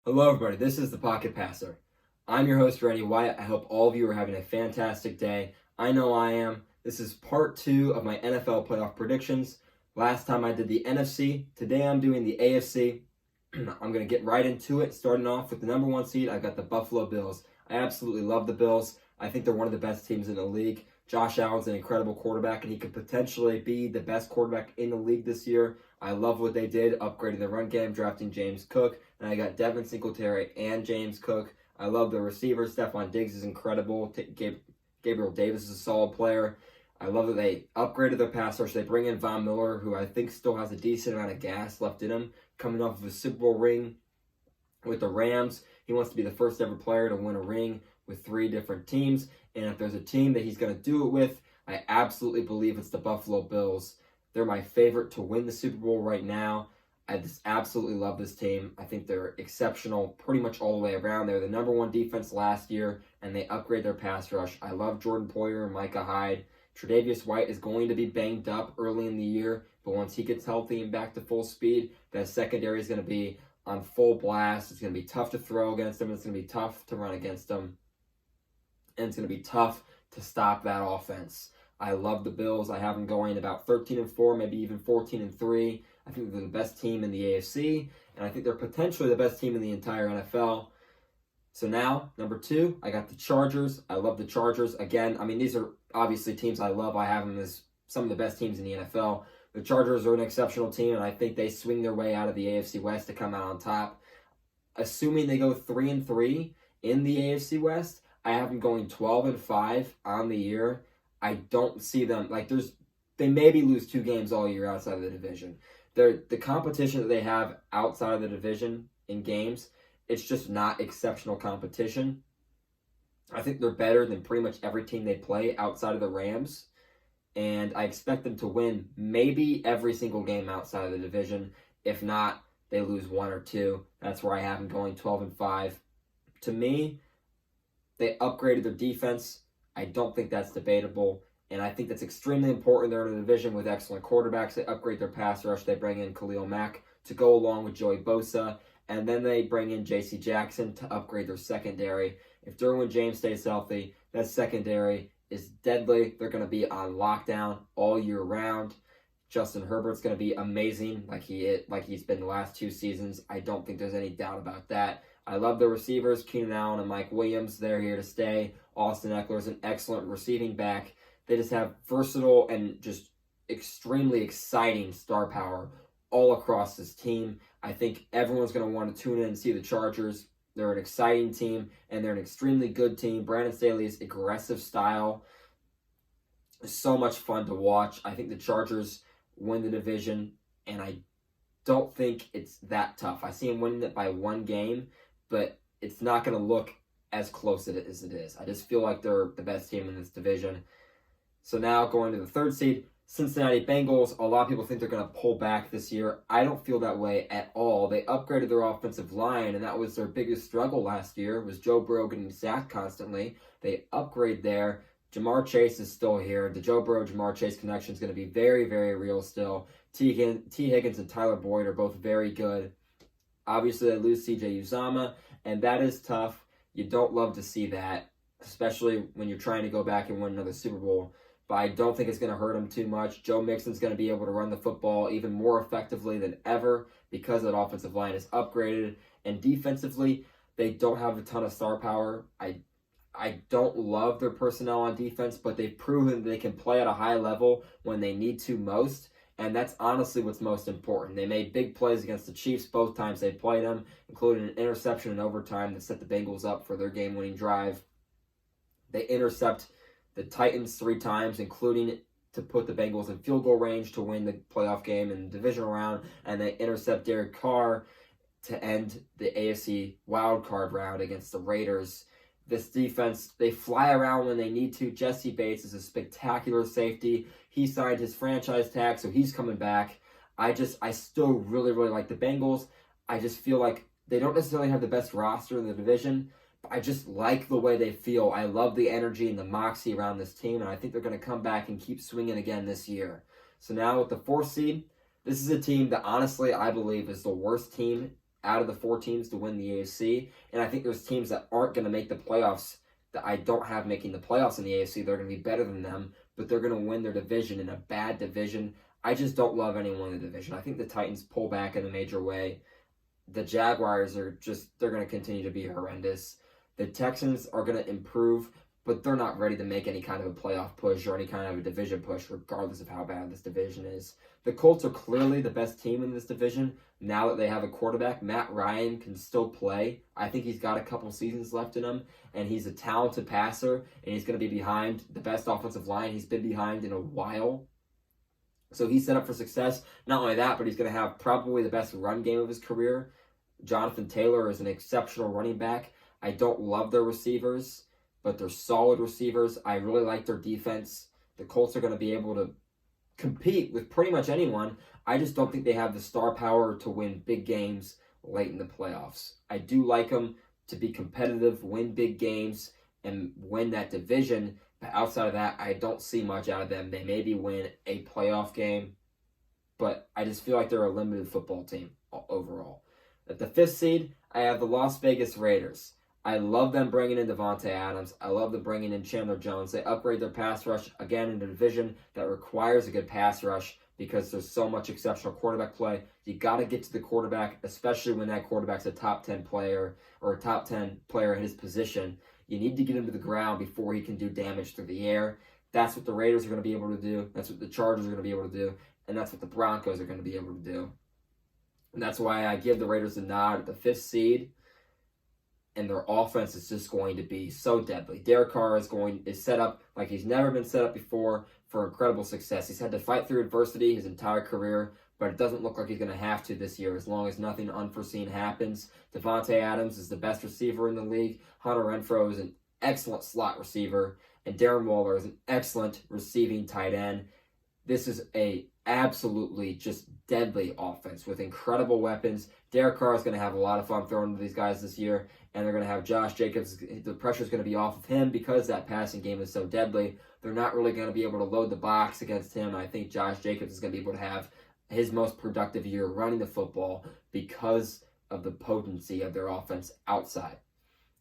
Hello, everybody. This is the Pocket Passer. I'm your host, Randy Wyatt. I hope all of you are having a fantastic day. I know I am. This is part 2 of my NFL playoff predictions. Last time I did the NFC. Today I'm doing the AFC. I'm going to get right into it, starting off with the number 1 seed. I've got the Buffalo Bills. I absolutely love the Bills. I think they're one of the best teams in the league. Josh Allen's an incredible quarterback, and he could potentially be the best quarterback in the league this year. I love what they did, upgrading the run game, drafting James Cook, and I got Devin Singletary and James Cook. I love the receivers. Stephon Diggs is incredible. Gabriel Davis is a solid player. I love that they upgraded their pass rush. They bring in Von Miller, who I think still has a decent amount of gas left in him, coming off of a Super Bowl ring with the Rams. He wants to be the first ever player to win a ring with 3 different teams. And if there's a team that he's going to do it with, I absolutely believe it's the Buffalo Bills. They're my favorite to win the Super Bowl right now. I just absolutely love this team. I think they're exceptional pretty much all the way around. They're the number 1 defense last year, and they upgrade their pass rush. I love Jordan Poyer and Micah Hyde. Tre'Davious White is going to be banged up early in the year, but once he gets healthy and back to full speed, that secondary is going to be on full blast. It's going to be tough to throw against them. It's going to be tough to run against them. And it's going to be tough to stop that offense. I love the Bills. I have them going about 13-4, maybe even 14-3. I think they're the best team in the AFC, and I think they're potentially the best team in the entire NFL. So now, number 2, I got the Chargers. I love the Chargers. Again, these are obviously teams I love. I have them as some of the best teams in the NFL. The Chargers are an exceptional team, and I think they swing their way out of the AFC West to come out on top. Assuming they go 3-3 in the AFC West, I have them going 12-5 on the year. I don't see them, they maybe lose 2 games all year outside of the division. The competition that they have outside of the division in games, it's just not exceptional competition. I think they're better than pretty much every team they play outside of the Rams, and I expect them to win maybe every single game outside of the division. If not, they lose 1 or 2. That's where I have them going 12-5. To me, they upgraded their defense. I don't think that's debatable, and I think that's extremely important. They're in a division with excellent quarterbacks. They upgrade their pass rush. They bring in Khalil Mack to go along with Joey Bosa, and then they bring in J.C. Jackson to upgrade their secondary. If Derwin James stays healthy, that secondary is deadly. They're going to be on lockdown all year round. Justin Herbert's going to be amazing like he's been the last 2 seasons. I don't think there's any doubt about that. I love the receivers, Keenan Allen and Mike Williams. They're here to stay. Austin Eckler is an excellent receiving back. They just have versatile and just extremely exciting star power all across this team. I think everyone's going to want to tune in and see the Chargers. They're an exciting team, and they're an extremely good team. Brandon Staley's aggressive style is so much fun to watch. I think the Chargers win the division, and I don't think it's that tough. I see them winning it by 1 game, but it's not going to look as close as it is. I just feel like they're the best team in this division. So now going to the 3rd seed, Cincinnati Bengals. A lot of people think they're going to pull back this year. I don't feel that way at all. They upgraded their offensive line, and that was their biggest struggle last year, was Joe Burrow getting sacked constantly. They upgrade there. Jamar Chase is still here. The Joe Burrow-Jamar Chase connection is going to be very, very real still. T. Higgins and Tyler Boyd are both very good. Obviously, they lose C.J. Uzomah, and that is tough. You don't love to see that, especially when you're trying to go back and win another Super Bowl. But I don't think it's going to hurt them too much. Joe Mixon's going to be able to run the football even more effectively than ever because that offensive line is upgraded. And defensively, they don't have a ton of star power. I don't love their personnel on defense, but they've proven they can play at a high level when they need to most. And that's honestly what's most important. They made big plays against the Chiefs both times they played them, including an interception in overtime that set the Bengals up for their game-winning drive. They intercept the Titans 3 times, including to put the Bengals in field goal range to win the playoff game in the divisional round, and they intercept Derek Carr to end the AFC wildcard round against the Raiders. This defense, they fly around when they need to. Jesse Bates is a spectacular safety. He signed his franchise tag, so he's coming back. I still really, really like the Bengals. I just feel like they don't necessarily have the best roster in the division, but I just like the way they feel. I love the energy and the moxie around this team, and I think they're going to come back and keep swinging again this year. So now with the 4th seed, this is a team that honestly I believe is the worst team out of the 4 teams to win the AFC. And I think there's teams that aren't going to make the playoffs that I don't have making the playoffs in the AFC. They're going to be better than them, but they're going to win their division in a bad division. I just don't love anyone in the division. I think the Titans pull back in a major way. The Jaguars they're going to continue to be horrendous. The Texans are going to improve, but they're not ready to make any kind of a playoff push or any kind of a division push, regardless of how bad this division is. The Colts are clearly the best team in this division. Now that they have a quarterback, Matt Ryan can still play. I think he's got a couple seasons left in him, and he's a talented passer, and he's going to be behind the best offensive line he's been behind in a while. So he's set up for success. Not only that, but he's going to have probably the best run game of his career. Jonathan Taylor is an exceptional running back. I don't love their receivers, but they're solid receivers. I really like their defense. The Colts are going to be able to compete with pretty much anyone. I just don't think they have the star power to win big games late in the playoffs. I do like them to be competitive, win big games, and win that division. But outside of that, I don't see much out of them. They maybe win a playoff game, but I just feel like they're a limited football team overall. At the 5th seed, I have the Las Vegas Raiders. I love them bringing in Davante Adams. I love them bringing in Chandler Jones. They upgrade their pass rush, again, in a division that requires a good pass rush because there's so much exceptional quarterback play. You got to get to the quarterback, especially when that quarterback's a top 10 player or a top 10 player in his position. You need to get him to the ground before he can do damage through the air. That's what the Raiders are going to be able to do. That's what the Chargers are going to be able to do. And that's what the Broncos are going to be able to do. And that's why I give the Raiders a nod at the 5th seed. And their offense is just going to be so deadly. Derek Carr is set up like he's never been set up before for incredible success. He's had to fight through adversity his entire career, but it doesn't look like he's going to have to this year as long as nothing unforeseen happens. Davante Adams is the best receiver in the league. Hunter Renfrow is an excellent slot receiver. And Darren Waller is an excellent receiving tight end. This is a absolutely just deadly offense with incredible weapons. Derek Carr is going to have a lot of fun throwing to these guys this year, and they're going to have Josh Jacobs. The pressure is going to be off of him because that passing game is so deadly. They're not really going to be able to load the box against him. I think Josh Jacobs is going to be able to have his most productive year running the football because of the potency of their offense outside.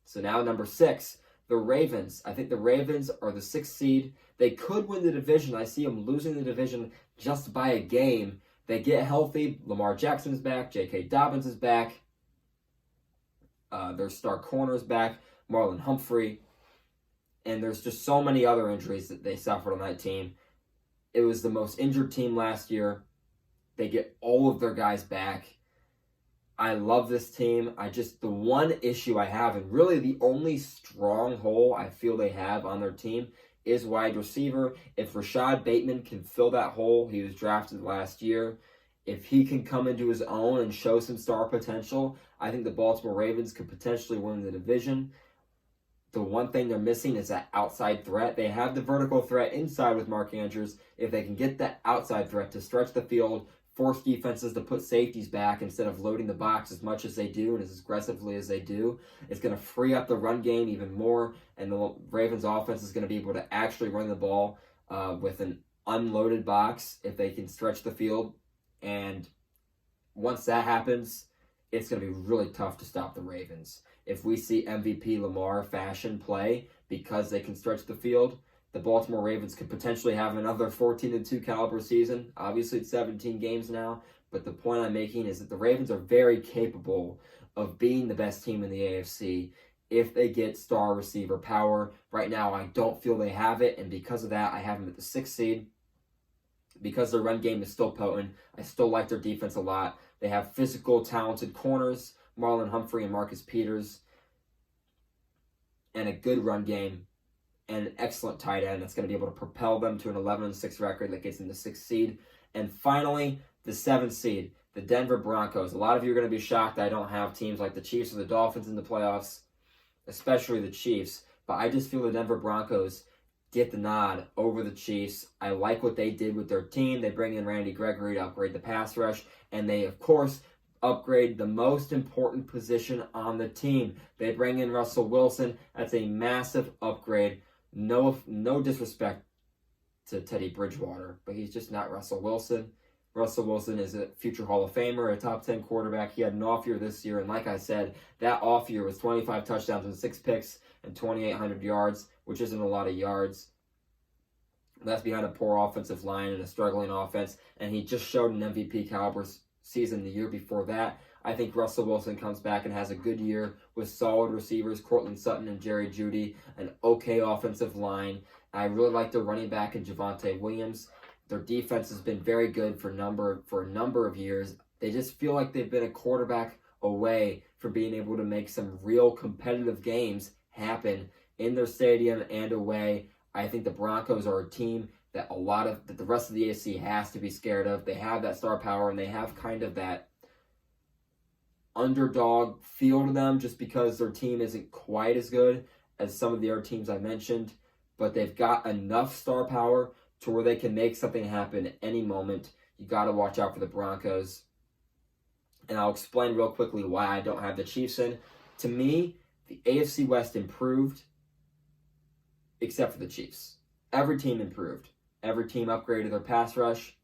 So now number 6, the Ravens. I think the Ravens are the 6th seed. They could win the division. I see them losing the division just by a game. They get healthy. Lamar Jackson's back. J.K. Dobbins is back. Their star corner's back. Marlon Humphrey. And there's just so many other injuries that they suffered on that team. It was the most injured team last year. They get all of their guys back. I love this team. The one issue I have, and really the only stronghold I feel they have on their team, is wide receiver. If Rashad Bateman can fill that hole, he was drafted last year. If he can come into his own and show some star potential, I think the Baltimore Ravens could potentially win the division. The one thing they're missing is that outside threat. They have the vertical threat inside with Mark Andrews. If they can get that outside threat to stretch the field, force defenses to put safeties back instead of loading the box as much as they do and as aggressively as they do, it's going to free up the run game even more, and the Ravens offense is going to be able to actually run the ball with an unloaded box if they can stretch the field. And once that happens, it's going to be really tough to stop the Ravens. If we see MVP Lamar fashion play because they can stretch the field, the Baltimore Ravens could potentially have another 14-2 caliber season. Obviously, it's 17 games now, but the point I'm making is that the Ravens are very capable of being the best team in the AFC if they get star receiver power. Right now, I don't feel they have it, and because of that, I have them at the 6th seed. Because their run game is still potent, I still like their defense a lot. They have physical, talented corners, Marlon Humphrey and Marcus Peters, and a good run game, and an excellent tight end that's going to be able to propel them to an 11-6 record that gets them the 6th seed. And finally, the 7th seed, the Denver Broncos. A lot of you are going to be shocked that I don't have teams like the Chiefs or the Dolphins in the playoffs, especially the Chiefs. But I just feel the Denver Broncos get the nod over the Chiefs. I like what they did with their team. They bring in Randy Gregory to upgrade the pass rush, and they, of course, upgrade the most important position on the team. They bring in Russell Wilson. That's a massive upgrade. No disrespect to Teddy Bridgewater, but he's just not Russell Wilson. Russell Wilson is a future Hall of Famer, a top 10 quarterback. He had an off year this year, and like I said, that off year was 25 touchdowns and 6 picks and 2,800 yards, which isn't a lot of yards. That's behind a poor offensive line and a struggling offense, and he just showed an MVP caliber season the year before that. I think Russell Wilson comes back and has a good year with solid receivers, Cortland Sutton and Jerry Jeudy, an okay offensive line. I really like their running back in Javonte Williams. Their defense has been very good for a number of years. They just feel like they've been a quarterback away from being able to make some real competitive games happen in their stadium and away. I think the Broncos are a team that the rest of the AFC has to be scared of. They have that star power, and they have kind of that underdog feel to them just because their team isn't quite as good as some of the other teams I mentioned, but they've got enough star power to where they can make something happen at any moment. You got to watch out for the Broncos. And I'll explain real quickly why I don't have the Chiefs in. To me, the AFC West improved except for the Chiefs. Every team improved. Every team upgraded their pass rush.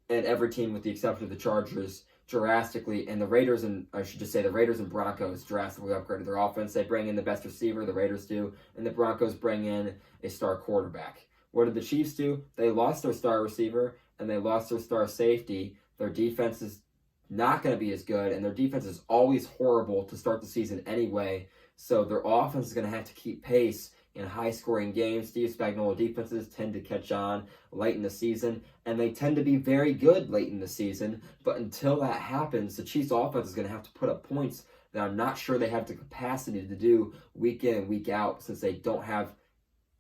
And every team, with the exception of the Chargers, drastically, and the Raiders and Broncos drastically upgraded their offense. They bring in the best receiver, the Raiders do, and the Broncos bring in a star quarterback. What did the Chiefs do? They lost their star receiver, and they lost their star safety. Their defense is not going to be as good, and their defense is always horrible to start the season anyway, so their offense is going to have to keep pace in high-scoring games. Steve Spagnuolo defenses tend to catch on late in the season, and they tend to be very good late in the season, but until that happens, the Chiefs' offense is going to have to put up points that I'm not sure they have the capacity to do week in and week out, since they don't have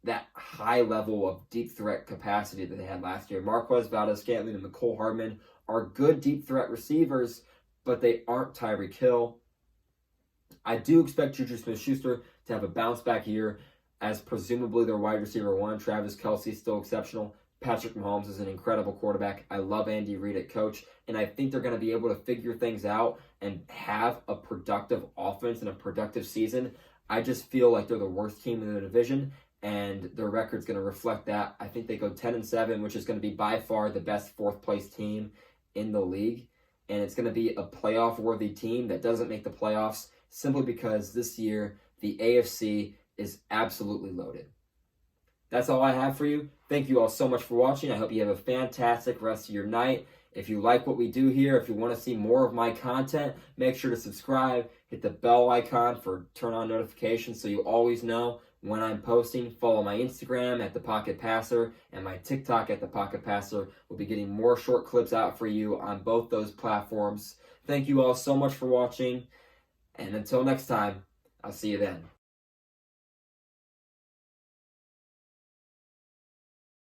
that high level of deep threat capacity that they had last year. Marquez Valdes-Scantling and Mecole Hardman are good deep threat receivers, but they aren't Tyreek Hill. I do expect Juju Smith-Schuster to have a bounce back year, as presumably their wide receiver one, Travis Kelce, still exceptional. Patrick Mahomes is an incredible quarterback. I love Andy Reid at coach, and I think they're going to be able to figure things out and have a productive offense and a productive season. I just feel like they're the worst team in the division, and their record's going to reflect that. I think they go 10-7, which is going to be by far the best fourth-place team in the league, and it's going to be a playoff-worthy team that doesn't make the playoffs simply because this year the AFC is absolutely loaded. That's all I have for you. Thank you all so much for watching. I hope you have a fantastic rest of your night. If you like what we do here, if you want to see more of my content, make sure to subscribe. Hit the bell icon for turn on notifications so you always know when I'm posting. Follow my Instagram at The Pocket Passer and my TikTok at The Pocket Passer. We'll be getting more short clips out for you on both those platforms. Thank you all so much for watching. And until next time, I'll see you then.